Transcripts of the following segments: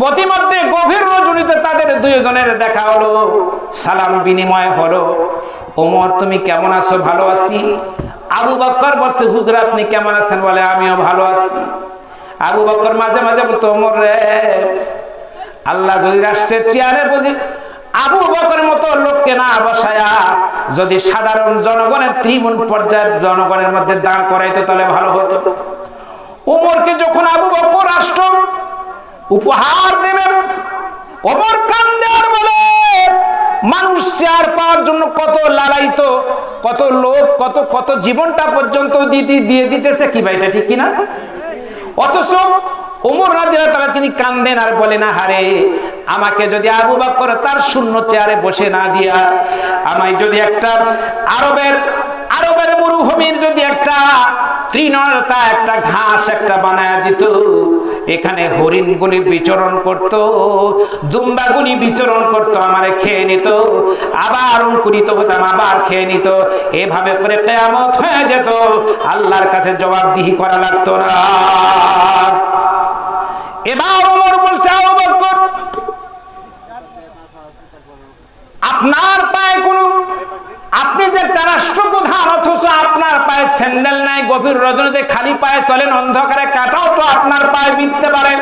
প্রতিমধ্যে গভীর রজনীতে তাদের দুইজনের দেখা হলো, সালাম বিনিময় হলো। ওমর তুমি কেমন আছো? ভালো আছি। আবু বকর বলছে হুজুর আপনি কেমন আছেন? বলে আমিও ভালো আছি। আবু বকর মাঝে মাঝে বলতো ওমর রে, আল্লাহ যদি রাষ্ট্রের চেয়ারে বুঝি আবু বকরের মতো লোককে না বসায়া যদি সাধারণ জনগণের তৃণমূল পর্যায়ের জনগণের মধ্যে দাঁড় করাইতো তাহলে ভালো হতো। ওমরকে যখন আবু বকর রাষ্ট্র উপহার দেবেন, ওমর কান্দে আর বলে মানুষ চেয়ার পাওয়ার জন্য কত লালায়িত, কত লোক, কত কত জীবনটা পর্যন্ত দিয়ে দিতেছে, কি ভাই এটা ঠিক কিনা? অথচ ওমর রাদিয়াল্লাহু তাআলা তিনি কান্দেন আর বলেন হারে আমাকে যদি আবু বকর তার শূন্য চেয়ারে বসে না দিয়া আমায় যদি একটা আরবের মরুভূমির যদি একটা তৃণলতা একটা ঘাস একটা বানায়া দিত, এখানে হরিণগুলি বিচরণ করত, দুম্বাগুলি বিচরণ করত, আমারে খেয়ে নিত, আবার অঙ্কুরিত হতাম, আবার খেয়ে নিত, এভাবে করে কিয়ামত হয়ে যেত, আল্লাহর কাছে জবাবদিহি করা লাগতো না। এবার ওমর বলছে আবু বকর আপনার পায়ে কোনো, আপনি যে রাষ্ট্রপ্রধান অথচ আপনার পায়ে স্যান্ডেল নাই, গভীর রজনীতে খালি পায়ে চলেন, অন্ধকারে কাটাও তো আপনার পায়ে বিঁধতে পারে।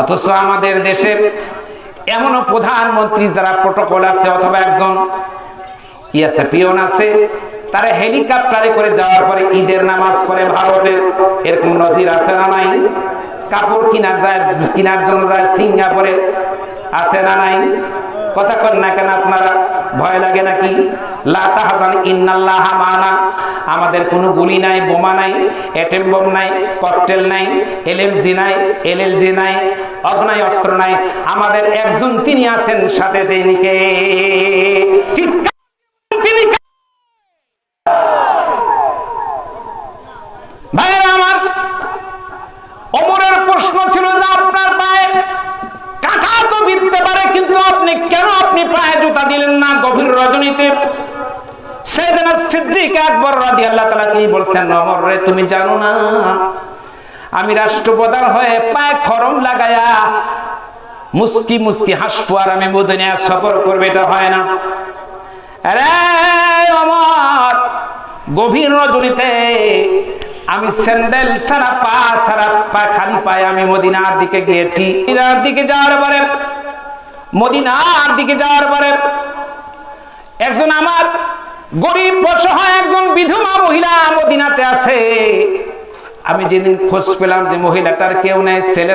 অথচ আমাদের দেশে এমনও প্রধানমন্ত্রী যারা প্রোটোকল আছে অথবা একজন কি আছে পিয়ন আছে, তারা হেলিকপ্টারে করে যাওয়ার পরে ঈদের নামাজ পড়ে ভারতে, এরকম নজির আছে না নাই? কাপড় কেনার জন্য যায় সিঙ্গাপুরে, আছে না নাই? কথা কন না কেন আপনারা? ভয় লাগে নাকি? লা তাহজান ইন্নাল্লাহা মা'ানা, আমাদের কোনো গুলি নাই, বোমা নাই, অ্যাটম বোম নাই, ককটেল নাই, এলএমজি নাই, এলএলজি নাই, অগ্নেয় অস্ত্র নাই, আমাদের একজন তিনি আছেন সাথে, তিনি কে? তিনি ভাইরা আমার, ওমরের প্রশ্ন ছিল যে আপনার পায়ে কাঁটা তো বিঁধতে পারে, কিন্তু আপনি কেন আপনি পায়ে জুতা দিলেন না গভীর রজনীতে? সাইয়েদনা সিদ্দিক আকবর রাদিয়াল্লাহু তাআলা তিনি বলছেন ওমর রে তুমি জানো না আমি রাষ্ট্রপ্রধান হয়ে পায়ে খরম লাগায়া মুস্কি মুস্কি হাসবো আর আমি মদিনা সফর করবে, এটা হয় না। আরে ওমর গভীর রজনীতে আমি স্যান্ডেল ছাড়া পা খালি পায়ে আমি মদিনার দিকে গিয়েছি। মদিনার দিকে যাওয়ার পরে একজন আমার গরিব অসহায় একজন বিধবা মহিলা মদিনাতে আছে। আমি যেদিন খোঁজ পেলাম যে মহিলাটার কেউ নেই, ছেলে